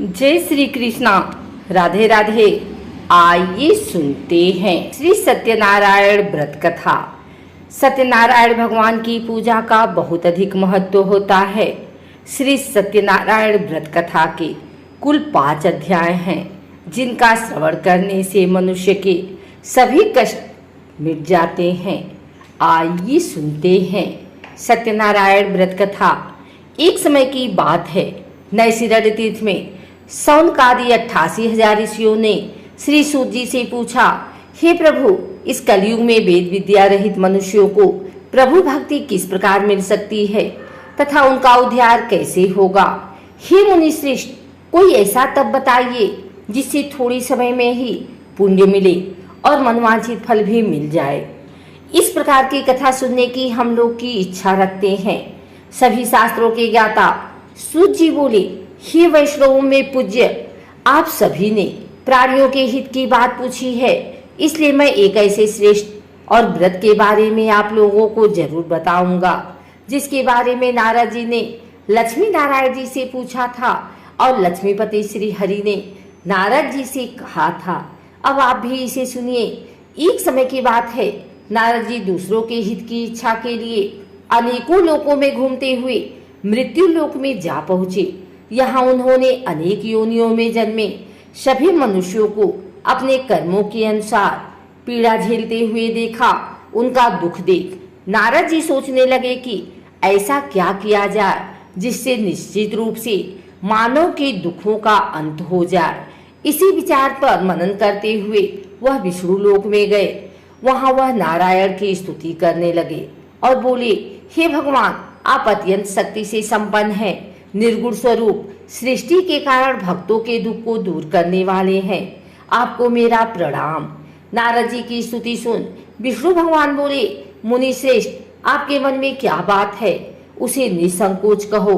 जय श्री कृष्णा। राधे राधे। आइए सुनते हैं श्री सत्यनारायण व्रत कथा। सत्यनारायण भगवान की पूजा का बहुत अधिक महत्व होता है। श्री सत्यनारायण व्रत कथा के कुल 5 अध्याय हैं, जिनका श्रवण करने से मनुष्य के सभी कष्ट मिट जाते हैं। आइए सुनते हैं सत्यनारायण व्रत कथा। एक समय की बात है, नैशिरण्य तीर्थ में सौनकादि 88,000 ऋषियों ने श्री सूत जी से पूछा, हे प्रभु, इस कलयुग में वेद विद्या रहित मनुष्यों को प्रभु भक्ति किस प्रकार मिल सकती है तथा उनका उद्धार कैसे होगा? हे मुनि श्रेष्ठ, कोई ऐसा तप बताइए जिससे थोड़ी समय में ही पुण्य मिले और मनवांछित फल भी मिल जाए। इस प्रकार की कथा सुनने की हम लोग की इच्छा रखते हैं। सभी शास्त्रों के ज्ञाता सूत जी बोले, हे वैष्णवों में पूज्य, आप सभी ने प्राणियों के हित की बात पूछी है, इसलिए मैं एक ऐसे श्रेष्ठ और व्रत के बारे में आप लोगों को जरूर बताऊंगा, जिसके बारे में नारद जी ने लक्ष्मी नारायण जी से पूछा था और लक्ष्मीपति श्री हरि ने नारद जी से कहा था। अब आप भी इसे सुनिए। एक समय की बात है, नारद जी दूसरों के हित की इच्छा के लिए अनेकों लोकों में घूमते हुए मृत्यु लोक में जा पहुंचे। यहाँ उन्होंने अनेक योनियों में जन्मे सभी मनुष्यों को अपने कर्मों के अनुसार पीड़ा झेलते हुए देखा। उनका दुख देख नारद जी सोचने लगे कि ऐसा क्या किया जाए जिससे निश्चित रूप से मानव के दुखों का अंत हो जाए। इसी विचार पर मनन करते हुए वह विष्णु लोक में गए। वहां वह नारायण की स्तुति करने लगे और बोले, हे भगवान, आप अत्यंत शक्ति से संपन्न हैं, निर्गुण स्वरूप, सृष्टि के कारण भक्तों के दुख को दूर करने वाले हैं। आपको मेरा प्रणाम। नारद जी की स्तुति सुन विष्णु भगवान बोले, मुनि श्रेष्ठ, आपके मन में क्या बात है, उसे निसंकोच कहो।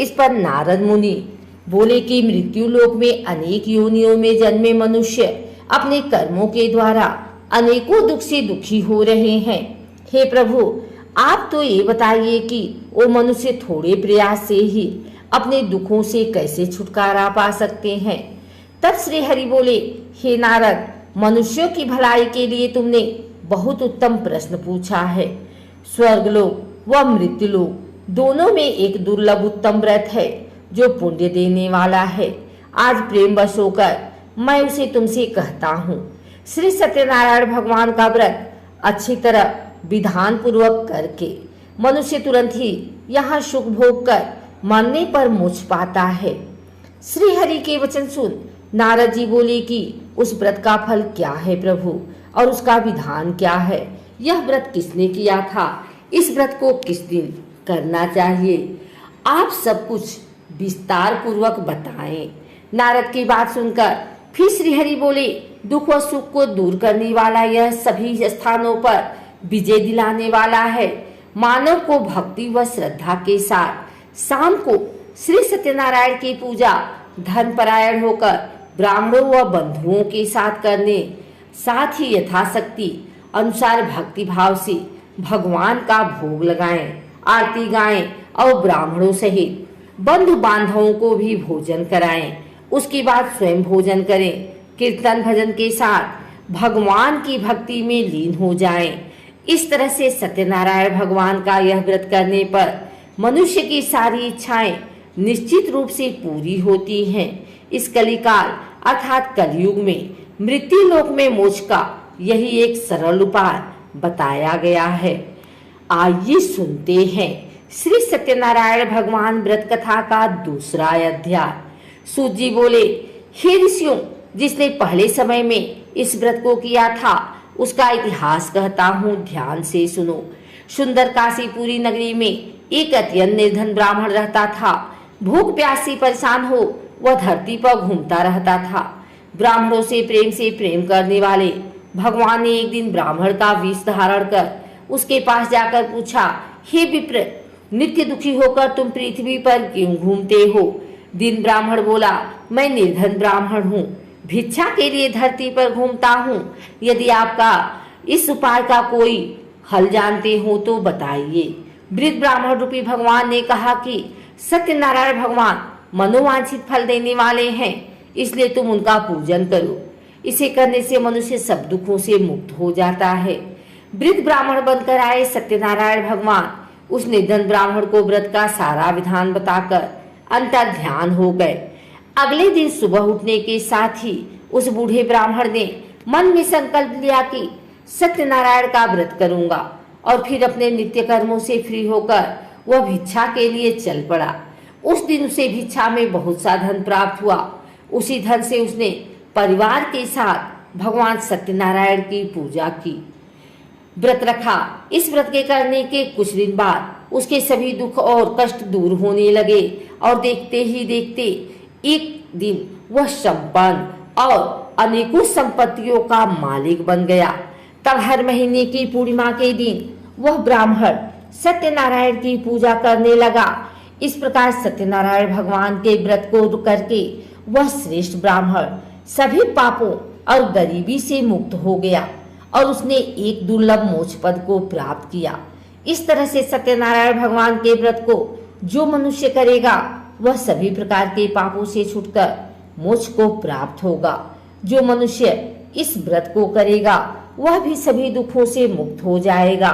इस पर नारद मुनि बोले कि मृत्यु लोक में अनेक योनियों में जन्मे मनुष्य अपने कर्मों के द्वारा अनेकों दुख से दुखी हो रहे हैं। हे प्रभु, आप तो ये बताइए कि वो मनुष्य थोड़े प्रयास से ही अपने दुखों से कैसे छुटकारा पा सकते हैं। तब श्री हरि बोले, हे नारद, मनुष्यों की भलाई के लिए तुमने बहुत उत्तम प्रश्न पूछा है। स्वर्गलोक व मृत्युलोक दोनों में एक दुर्लभ उत्तम व्रत है जो पुण्य देने वाला है। आज प्रेमवश होकर मैं उसे तुमसे कहता हूँ। श्री सत्यनारायण भगवान का व्रत अच्छी तरह विधान पूर्वक करके मनुष्य तुरंत ही यहाँ सुख भोग कर मरने पर मोक्ष पाता है। श्री हरि के वचन सुन नारद जी बोले कि उस व्रत का फल क्या है प्रभु, और उसका विधान क्या है? यह व्रत किसने किया था? इस व्रत को किस दिन करना चाहिए? आप सब कुछ विस्तार पूर्वक बताएं। नारद की बात सुनकर फिर श्री हरि बोले, दुख व सुख को दूर करने वाला यह सभी स्थानों पर विजय दिलाने वाला है। मानव को भक्ति व श्रद्धा के साथ शाम को श्री सत्यनारायण की पूजा धर्मपरायण होकर ब्राह्मणों व बंधुओं के साथ करने, साथ ही यथाशक्ति अनुसार भक्ति भाव से भगवान का भोग लगाएं, आरती गाएं और ब्राह्मणों सहित बंधु बांधवों को भी भोजन कराएं। उसके बाद स्वयं भोजन करें। कीर्तन भजन के साथ भगवान की भक्ति में लीन हो जाएं। इस तरह से सत्यनारायण भगवान का यह व्रत करने पर मनुष्य की सारी इच्छाएं निश्चित रूप से पूरी होती हैं। इस कलिकाल अर्थात कलयुग में मृत्यु लोक में मोक्ष का यही एक सरल उपाय बताया गया है। आइए सुनते हैं श्री सत्यनारायण भगवान व्रत कथा का दूसरा अध्याय। सूत जी बोले, हे ऋषियों, जिसने पहले समय में इस व्रत को किया था उसका इतिहास कहता हूँ, ध्यान से सुनो। सुंदर काशीपुरी नगरी में एक अत्यंत निर्धन ब्राह्मण रहता था। भूख प्यास से परेशान हो वह धरती पर घूमता रहता था। ब्राह्मणों से प्रेम करने वाले भगवान ने एक दिन ब्राह्मण का वेश धारण कर उसके पास जाकर पूछा, हे विप्र, नित्य दुखी होकर तुम पृथ्वी पर क्यों घूमते हो? दिन ब्राह्मण बोला, मैं निर्धन ब्राह्मण हूँ, भिक्षा के लिए धरती पर घूमता हूँ। यदि आपका इस उपाय का कोई हल जानते हो तो बताइए। वृद्ध ब्राह्मण रूपी भगवान ने कहा कि सत्यनारायण भगवान मनोवांछित फल देने वाले हैं, इसलिए तुम उनका पूजन करो। इसे करने से मनुष्य सब दुखों से मुक्त हो जाता है। वृद्ध ब्राह्मण बनकर आए सत्यनारायण भगवान उस निर्धन ब्राह्मण को व्रत का सारा विधान बताकर अंतर ध्यान हो गए। अगले दिन सुबह उठने के साथ ही उस बूढ़े ब्राह्मण ने मन में संकल्प लिया कि सत्यनारायण का व्रत करूंगा, और फिर अपने नित्य कर्मों से फ्री होकर वह भिक्षा के लिए चल पड़ा। उस दिन उसे भिक्षा में बहुत सा धन प्राप्त हुआ। उसी धन से उसने परिवार के साथ भगवान सत्यनारायण की पूजा की, व्रत रखा। इस व्रत के करने के कुछ दिन बाद उसके सभी दुख और कष्ट दूर होने लगे और देखते ही देखते एक दिन वह संपन्न और अनेकों संपत्तियों का मालिक बन गया। तब हर महीने की पूर्णिमा के दिन वह ब्राह्मण सत्यनारायण की पूजा करने लगा। इस प्रकार सत्यनारायण भगवान के व्रत को करके वह श्रेष्ठ ब्राह्मण सभी पापों और गरीबी से मुक्त हो गया और उसने एक दुर्लभ मोक्ष पद को प्राप्त किया। इस तरह से सत्यनारायण भगवान के व्रत को जो मनुष्य करेगा वह सभी प्रकार के पापों से छूटकर मोक्ष को प्राप्त होगा। जो मनुष्य इस व्रत को करेगा वह भी सभी दुखों से मुक्त हो जाएगा।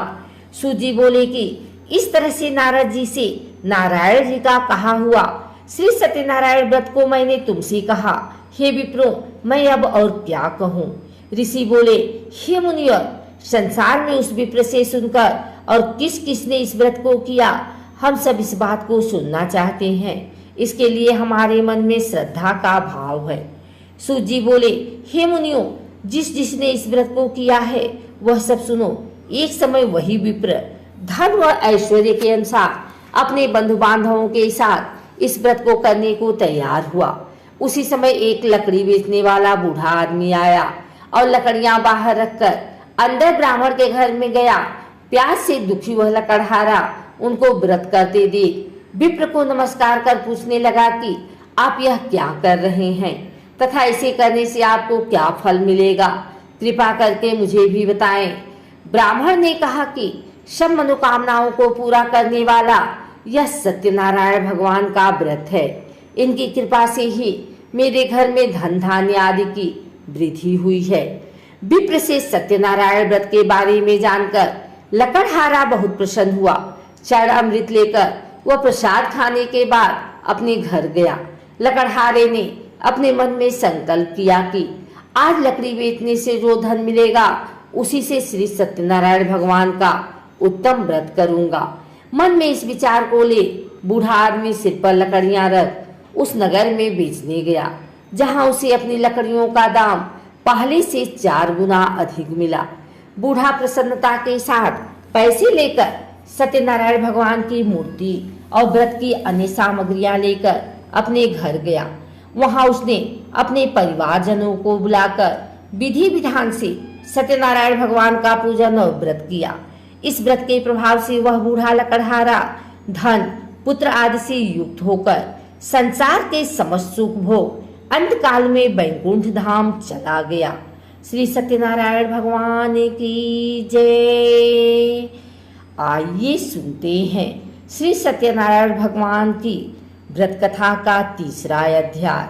सूत जी बोले कि इस तरह से नारद जी से नारायण जी का कहा हुआ श्री सत्यनारायण व्रत को मैंने तुमसे कहा। हे विप्रो, मैं अब और क्या कहूँ। ऋषि बोले, हे मुनिवर, संसार में उस विप्र से सुनकर और किस किसने इस व्रत को किया, हम सब इस बात को सुनना चाहते हैं। इसके लिए हमारे मन में श्रद्धा का भाव है। सूत जी बोले, हे मुनियों, जिसने इस व्रत को किया है वह सब सुनो। एक समय वही विप्र धन व ऐश्वर्य के अनुसार अपने बंधु बांधवों के साथ इस व्रत को करने को तैयार हुआ। उसी समय एक लकड़ी बेचने वाला बूढ़ा आदमी आया और लकड़ियां बाहर रखकर अंदर ब्राह्मण के घर में गया। प्यास से दुखी वह लकड़हारा उनको व्रत करते देख विप्र को नमस्कार कर पूछने लगा कि आप यह क्या कर रहे हैं तथा इसे करने से आपको क्या फल मिलेगा, कृपा करके मुझे भी बताएं। ब्राह्मण ने कहा कि सब मनोकामनाओं को पूरा करने वाला यह सत्यनारायण भगवान का व्रत है। इनकी कृपा से ही मेरे घर में धन धान्य आदि की वृद्धि हुई है। विप्र से सत्यनारायण व्रत के बारे में जानकर लकड़हारा बहुत प्रसन्न हुआ। चरण अमृत लेकर वह प्रसाद खाने के बाद अपने घर गया। लकड़हारे ने अपने मन में संकल्प किया कि आज लकड़ी बेचने से जो धन मिलेगा उसी से श्री सत्यनारायण भगवान का उत्तम व्रत करूंगा। मन में इस विचार को ले बूढ़ा आदमी सिर पर लकड़ियां रख उस नगर में बेचने गया, जहां उसे अपनी लकड़ियों का दाम पहले से 4 गुना अधिक मिला। बूढ़ा प्रसन्नता के साथ पैसे लेकर सत्यनारायण भगवान की मूर्ति और व्रत की अन्य सामग्रियां लेकर अपने घर गया। वहां उसने अपने परिवारजनों को बुलाकर विधि विधान से सत्यनारायण भगवान का पूजन और व्रत किया। इस व्रत के प्रभाव से वह बूढ़ा लकड़हारा धन पुत्र आदि से युक्त होकर संसार के समस्त सुख भोग अंत काल में वैकुंठ धाम चला गया। श्री सत्यनारायण भगवान की जय। आइए सुनते हैं श्री सत्यनारायण भगवान की व्रत कथा का 3रा अध्याय।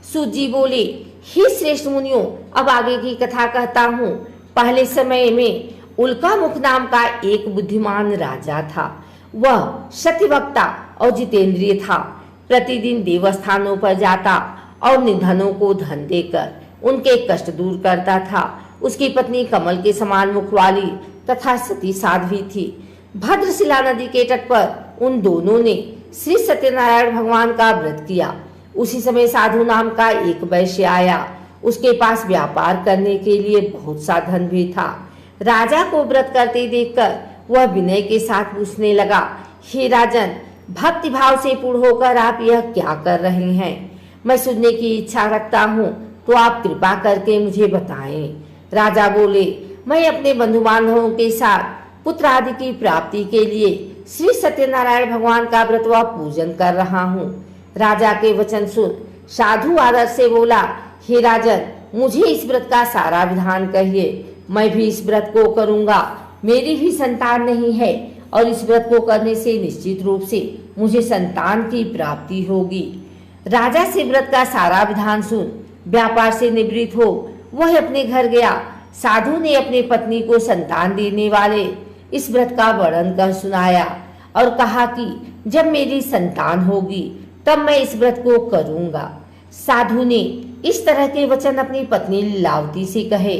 सूत जी बोले, हे श्रेष्ठ मुनियों, अब आगे की कथा कहता हूँ। पहले समय में उल्का मुख नाम का एक बुद्धिमान राजा था। वह सत्यवक्ता और जितेंद्रिय था। प्रतिदिन देवस्थानों पर जाता और निर्धनों को धन देकर उनके कष्ट दूर करता था। उसकी पत्नी कमल के समान मुख वाली तथा सती साध्वी थी। भद्रशिला नदी के तट पर उन दोनों ने श्री सत्यनारायण भगवान का व्रत किया। उसी समय साधु नाम का एक वैश्य आया। उसके पास व्यापार करने के लिए बहुत सा धन भी था। राजा को व्रत करते देखकर वह विनय के साथ पूछने लगा, हे राजन, भक्ति भाव से पूर्ण होकर आप यह क्या कर रहे हैं? मैं सुनने की इच्छा रखता हूँ, तो आप कृपा करके मुझे बताएं। राजा बोले, मैं अपने बंधु बांधवों के साथ पुत्र आदि की प्राप्ति के लिए श्री सत्यनारायण भगवान का व्रत व पूजन कर रहा हूँ। राजा के वचन सुन साधु आदर से बोला, हे राजन, मुझे इस व्रत का सारा विधान कहिए। मैं भी इस व्रत को करूंगा। मेरी भी संतान नहीं है और इस व्रत को करने से निश्चित रूप से मुझे संतान की प्राप्ति होगी। राजा से व्रत का सारा विधान सुन व्यापार से निवृत्त हो वह अपने घर गया। साधु ने अपनी पत्नी को संतान देने वाले इस व्रत का वर्णन कर सुनाया और कहा कि जब मेरी संतान होगी तब मैं इस व्रत को करूंगा। साधु ने इस तरह के वचन अपनी पत्नी लीलावती से कहे।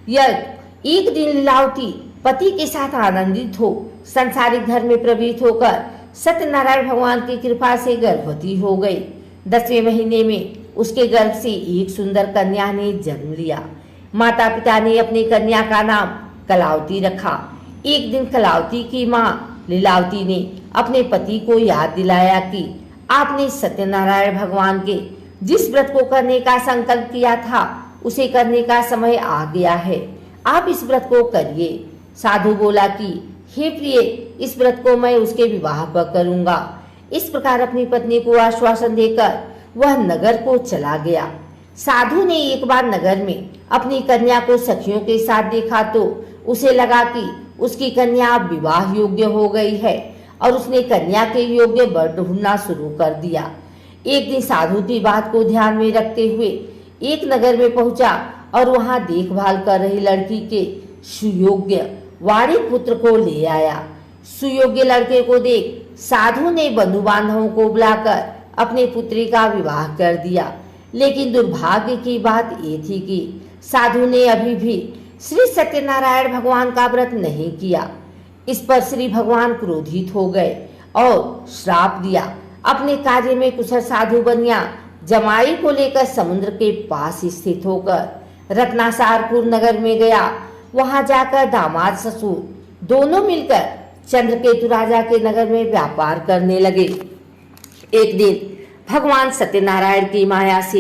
यह एक दिन लीलावती पति के साथ आनंदित हो संसारिक धर्म में प्रवृत्त होकर सत्यनारायण भगवान की कृपा से गर्भवती हो गई। 10वें महीने में उसके गर्भ से एक सुंदर कन्या ने जन्म लिया। माता पिता ने अपनी कन्या का नाम कलावती रखा। एक दिन कलावती की माँ लीलावती ने अपने पति को याद दिलाया कि आपने सत्यनारायण भगवान के जिस व्रत को करने का संकल्प किया था उसे करने का समय आ गया है, आप इस व्रत को करिए। साधु बोला कि हे प्रिय, इस व्रत को मैं उसके विवाह पर करूंगा। इस प्रकार अपनी पत्नी को आश्वासन देकर वह नगर को चला गया। साधु ने एक बार नगर में अपनी कन्या को सखियों के साथ देखा तो उसे लगा कि उसकी कन्या अब विवाह योग्य हो गई है और उसने कन्या के योग्य वर ढूंढना शुरू कर दिया। एक दिन साधु की बात को ध्यान में रखते हुए एक नगर में पहुंचा और वहां देखभाल कर रही लड़की के सुयोग्य वारिक पुत्र को ले आया। सुयोग्य लड़के को देख साधु ने बंधु बांधवों को बुलाकर अपनी पुत्री का विवाह कर दिया। लेकिन दुर्भाग्य की बात ये थी कि साधु ने अभी भी श्री सत्यनारायण भगवान का व्रत नहीं किया। इस पर श्री भगवान क्रोधित हो गए और श्राप दिया। अपने कार्य में कुशल साधु बनिया जमाई को लेकर समुद्र के पास स्थित होकर रत्नासारपुर नगर में गया। वहां जाकर दामाद ससुर दोनों मिलकर चंद्रकेतु राजा के नगर में व्यापार करने लगे। एक दिन भगवान सत्यनारायण की माया से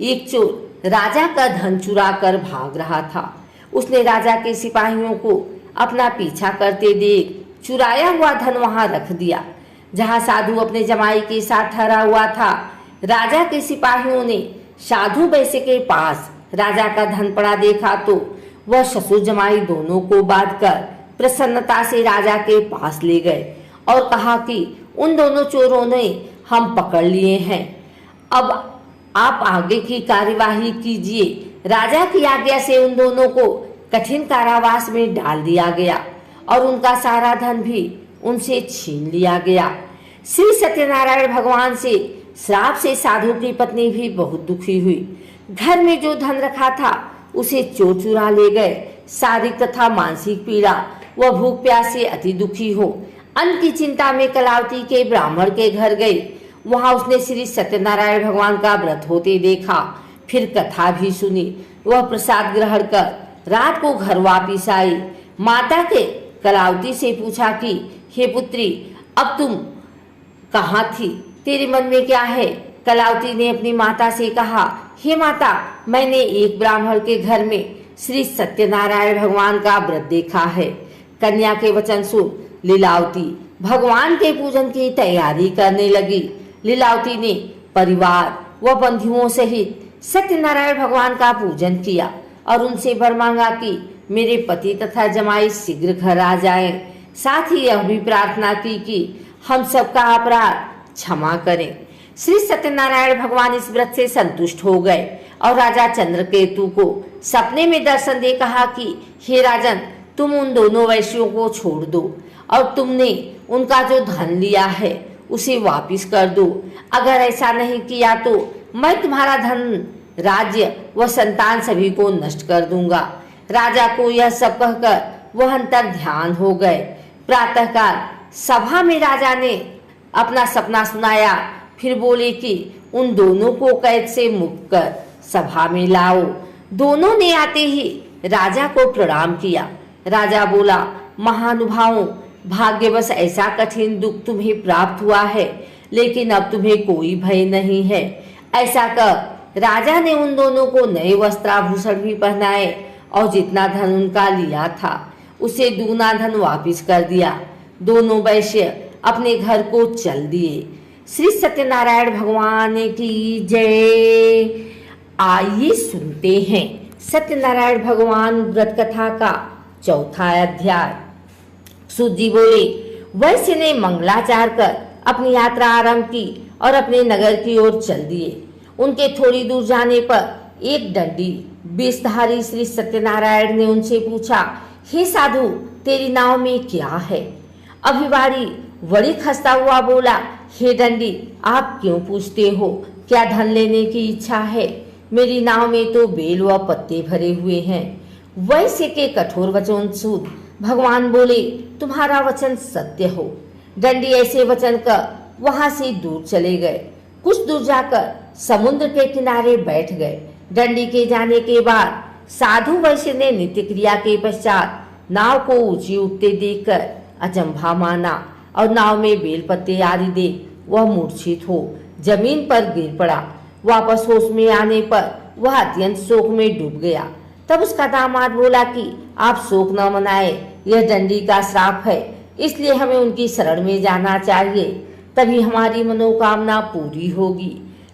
एक चोर राजा का धन चुरा कर भाग रहा था। उसने राजा के सिपाहियों को अपना पीछा करते देख चुराया हुआ धन वहां रख दिया जहां साधु अपने जमाई के साथ ठहरा हुआ था। राजा के सिपाहियों ने साधु वैश्य के पास राजा का धन पड़ा देखा तो वह ससुर जमाई दोनों को बांधकर प्रसन्नता से राजा के पास ले गए और कहा कि उन दोनों चोरों ने हम पकड़ लिए हैं, अब आप आगे की कार्यवाही कीजिए। राजा की आज्ञा से उन दोनों को कठिन कारावास में डाल दिया गया और उनका सारा धन भी उनसे छीन लिया गया। श्री सत्यनारायण भगवान से श्राप से साधु की पत्नी भी बहुत दुखी हुई। घर में जो धन रखा था उसे चोर चुरा ले गए। शारीरिक तथा मानसिक पीड़ा वह भूख प्यास से अति दुखी हो अन्न की चिंता में कलावती के ब्राह्मण के घर गई। वहां उसने श्री सत्यनारायण भगवान का व्रत होते देखा, फिर कथा भी सुनी। वह प्रसाद ग्रहण कर रात को घर वापिस आई। माता के कलावती से पूछा कि हे पुत्री, अब तुम कहाँ थी, तेरे मन में क्या है? कलावती ने अपनी माता से कहा, हे माता, मैंने एक ब्राह्मण के घर में श्री सत्यनारायण भगवान का व्रत देखा है। कन्या के वचन सुन लीलावती भगवान के पूजन की तैयारी करने लगी। लीलावती ने परिवार व बंधुओं सहित सत्यनारायण भगवान का पूजन किया और उनसे वर मांगा कि मेरे पति तथा जमाई शीघ्र घर आ जाएं। साथ ही यह भी प्रार्थना की कि हम सबका अपराध क्षमा करें। श्री सत्यनारायण भगवान इस व्रत से संतुष्ट हो गए और राजा चंद्रकेतु को सपने में दर्शन दे कहा कि हे राजन, तुम उन दोनों वैश्यों को छोड़ दो और तुमने उनका जो धन लिया है उसे वापिस कर दो। अगर ऐसा नहीं किया तो मैं तुम्हारा धन, राज्य व संतान सभी को नष्ट कर दूंगा। राजा को यह सब कहकर वह अंतर ध्यान हो गए। प्रातःकाल सभा में राजा ने अपना सपना सुनाया, फिर बोले कि उन दोनों को कैद से मुक्त कर सभा में लाओ। दोनों ने आते ही राजा को प्रणाम किया। राजा बोला, महानुभावों, भाग्यवश ऐसा कठिन दुख तुम्हें प्राप्त हुआ है, लेकिन अब तुम्हें कोई भय नहीं है। ऐसा कर राजा ने उन दोनों को नए वस्त्राभूषण भी पहनाए और जितना धन उनका लिया था उसे दूना धन वापिस कर दिया। दोनों वैश्य अपने घर को चल दिए। श्री सत्यनारायण भगवान की जय। आइए सुनते हैं सत्यनारायण भगवान व्रत कथा का चौथा अध्याय। सूत जी बोले, वैश्य ने मंगलाचार कर अपनी यात्रा आरंभ की और अपने नगर की ओर चल दिए। उनके थोड़ी दूर जाने पर एक दंडी बेशधारी श्री सत्यनारायण ने उनसे पूछा, हे साधु, तेरी नाव में क्या है? अभिवारी बड़ी खस्ता हुआ बोला, हे दंडी, आप क्यों पूछते हो? क्या धन लेने की इच्छा है? मेरी नाव में तो बेल व पत्ते भरे हुए हैं। वैश्य के कठोर वचन सुन भगवान बोले, तुम्हारा वचन सत्य हो। दंडी ऐसे वचन कर वहां से दूर चले गए। कुछ दूर जाकर समुद्र के किनारे बैठ गए। दंडी के जाने के बाद साधु वैश्य ने नित्य क्रिया के पश्चात नाव को ऊंची उठते देखकर अचंभा माना और नाव में बेल पत्ते आदि देख वह मूर्छित हो जमीन पर गिर पड़ा। वापस होश में आने पर वह अत्यंत शोक में डूब गया। तब उसका दामाद बोला कि आप शोक न मनाए, यह दंडी का श्राप है, इसलिए हमें उनकी शरण में जाना चाहिए, तभी हमारी मनोकामना पूरी होगी।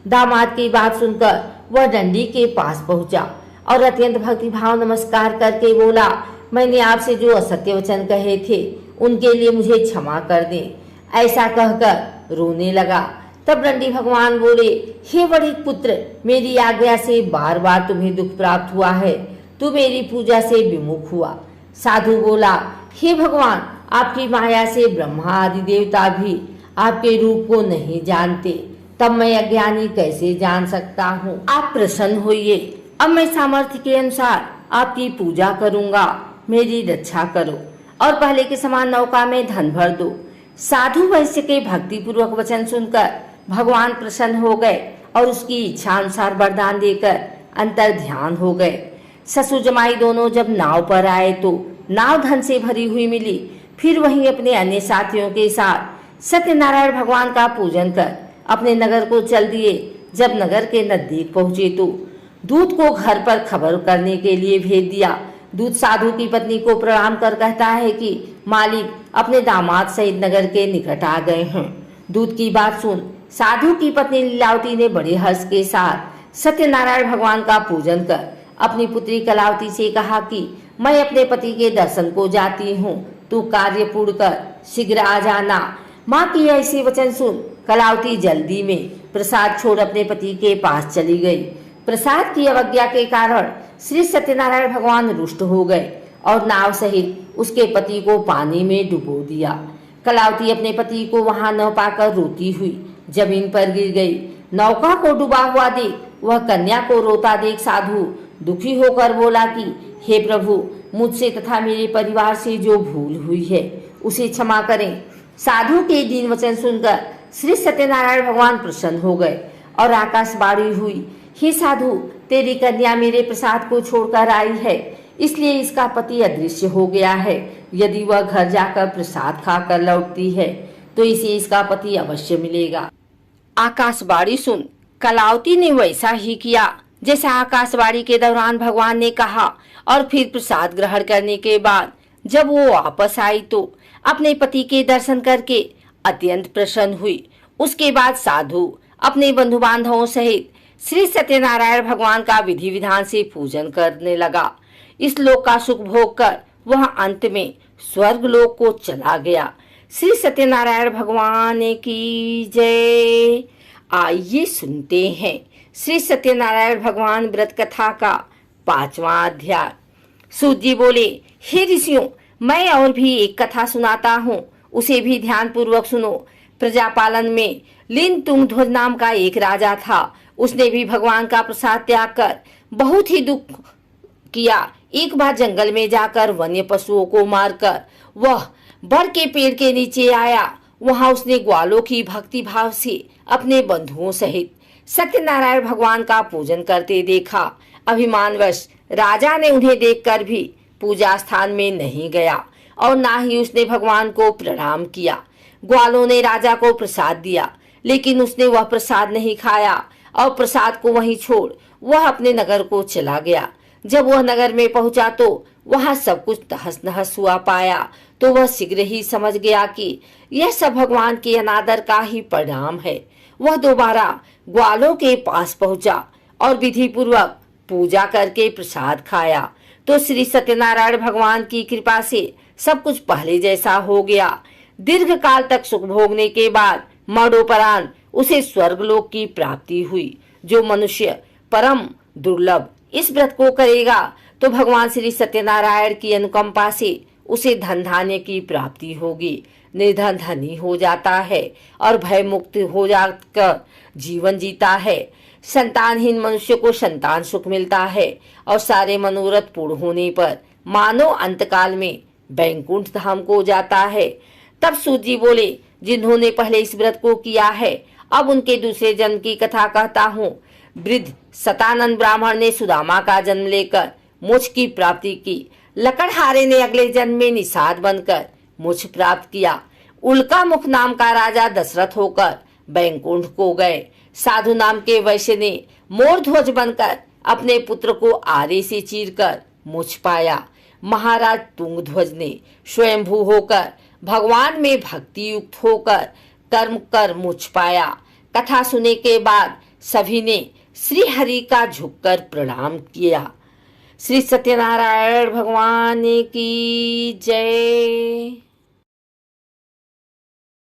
दामाद की बात सुनकर वह दंडी के पास पहुंचा और अत्यंत भक्तिभाव नमस्कार करके बोला, मैंने आपसे जो असत्य वचन कहे थे उनके लिए मुझे क्षमा कर दें। ऐसा कहकर रोने लगा। तब दंडी भगवान बोले, हे बड़े पुत्र, मेरी आज्ञा से बार बार तुम्हें दुख प्राप्त हुआ है, तू मेरी पूजा से विमुख हुआ। साधु बोला, हे भगवान, आपकी माया से ब्रह्मा आदि देवता भी आपके रूप को नहीं जानते, तब मैं अज्ञानी कैसे जान सकता हूँ? आप प्रसन्न होइए, अब मैं सामर्थ्य के अनुसार आपकी पूजा करूंगा, मेरी रक्षा करो और पहले के समान नौका में धन भर दो। साधु वैश्य के भक्ति पूर्वक वचन सुनकर भगवान प्रसन्न हो गए और उसकी इच्छा अनुसार वरदान देकर अंतर ध्यान हो गए। ससुर जमाई दोनों जब नाव पर आए तो नाव धन से भरी हुई मिली। फिर वहीं अपने अन्य साथियों के साथ सत्यनारायण भगवान का पूजन कर अपने नगर को चल दिए। जब नगर के नजदीक पहुंचे तो दूत को घर पर खबर करने के लिए भेज दिया। दूत साधु की पत्नी को प्रणाम कर कहता है कि मालिक अपने दामाद सहित नगर के निकट आ गए हैं। दूत की बात सुन साधु की पत्नी लीलावती ने बड़े हर्ष के साथ सत्यनारायण भगवान का पूजन कर अपनी पुत्री कलावती से कहा कि मैं अपने पति के दर्शन को जाती हूँ, तू कार्य पूर्ण कर शीघ्र आ जाना। माँ की ऐसे वचन सुन कलावती जल्दी में प्रसाद छोड़ अपने पति के पास चली गई। प्रसाद की अवज्ञा के कारण श्री सत्यनारायण भगवान रुष्ट हो गए और नाव सहित उसके पति को पानी में डुबो दिया। कलावती अपने पति को वहां न पाकर रोती हुई जमीन पर गिर गई। नौका को डूबा हुआ देख वह कन्या को रोता देख साधु दुखी होकर बोला कि हे प्रभु, मुझसे तथा मेरे परिवार से जो भूल हुई है उसे क्षमा करें। साधु के दीन वचन सुनकर श्री सत्यनारायण भगवान प्रसन्न हो गए और आकाशवाणी हुई, हे साधु, तेरी कन्या मेरे प्रसाद को छोड़कर आई है, इसलिए इसका पति अदृश्य हो गया है। यदि वह घर जाकर प्रसाद खाकर लौटती है तो इसे इसका पति अवश्य मिलेगा। आकाशवाणी सुन कलावती ने वैसा ही किया जैसा आकाशवाणी के दौरान भगवान ने कहा और फिर प्रसाद ग्रहण करने के बाद जब वो वापस आई तो अपने पति के दर्शन करके अत्यंत प्रसन्न हुई। उसके बाद साधु अपने बंधु बांधवों सहित श्री सत्यनारायण भगवान का विधि विधान से पूजन करने लगा। इस लोक का सुख भोग कर वह अंत में स्वर्ग लोक को चला गया। श्री सत्यनारायण भगवान की जय। आइए सुनते हैं श्री सत्यनारायण भगवान व्रत कथा का 5वां अध्याय। सूत जी बोले, हे ऋषियों, मैं और भी एक कथा सुनाता हूँ, उसे भी ध्यान पूर्वक सुनो। प्रजापालन में लिन तुंगध्वज नाम का एक राजा था। उसने भी भगवान का प्रसाद त्याग कर बहुत ही दुख किया। एक बार जंगल में जाकर वन्य पशुओं को मारकर वह बड़ के पेड़ के नीचे आया। वहां उसने ग्वालों की भक्ति भाव से अपने बंधुओं सहित सत्यनारायण भगवान का पूजन करते देखा। अभिमानवश राजा ने उन्हें देखकर भी पूजा स्थान में नहीं गया और ना ही उसने भगवान को प्रणाम किया। ग्वालों ने राजा को प्रसाद दिया, लेकिन उसने वह प्रसाद नहीं खाया और प्रसाद को वहीं छोड़ वह अपने नगर को चला गया। जब वह नगर में पहुंचा तो वहां सब कुछ तहस नहस हुआ पाया तो वह शीघ्र ही समझ गया कि यह सब भगवान के अनादर का ही परिणाम है। वह दोबारा ग्वालों के पास पहुंचा और विधि पूर्वक पूजा करके प्रसाद खाया तो श्री सत्यनारायण भगवान की कृपा से सब कुछ पहले जैसा हो गया। दीर्घ काल तक सुख भोगने के बाद मरणोपरांत उसे स्वर्गलोक की प्राप्ति हुई, जो मनुष्य परम दुर्लभ इस व्रत को करेगा तो भगवान श्री सत्यनारायण की अनुकंपा से उसे धन धान्य की प्राप्ति होगी। निर्धन धनी हो जाता है और भय मुक्त हो जाकर जीवन जीता है। संतानहीन मनुष्य को संतान सुख मिलता है और सारे मनोरथ पूर्ण होने पर मानव अंतकाल में बैकुंठ धाम को जाता है। तब सूत जी बोले, जिन्होंने पहले इस व्रत को किया है अब उनके दूसरे जन्म की कथा कहता हूँ। वृद्ध सतानंद ब्राह्मण ने सुदामा का जन्म लेकर मोक्ष की प्राप्ति की। लकड़हारे ने अगले जन्म में निषाद बनकर मोक्ष प्राप्त किया। उल्का मुख नाम का राजा दशरथ होकर बैकुंठ को गए। साधु नाम के वैश्य ने मोर ध्वज बनकर अपने पुत्र को आरे से चीरकर मोक्ष पाया। महाराज तुंगध्वज ने स्वयंभू होकर भगवान में भक्ति युक्त होकर कर्म कर मोक्ष पाया। कथा सुनने के बाद सभी ने श्री हरि का झुककर प्रणाम किया। श्री सत्यनारायण भगवान की जय।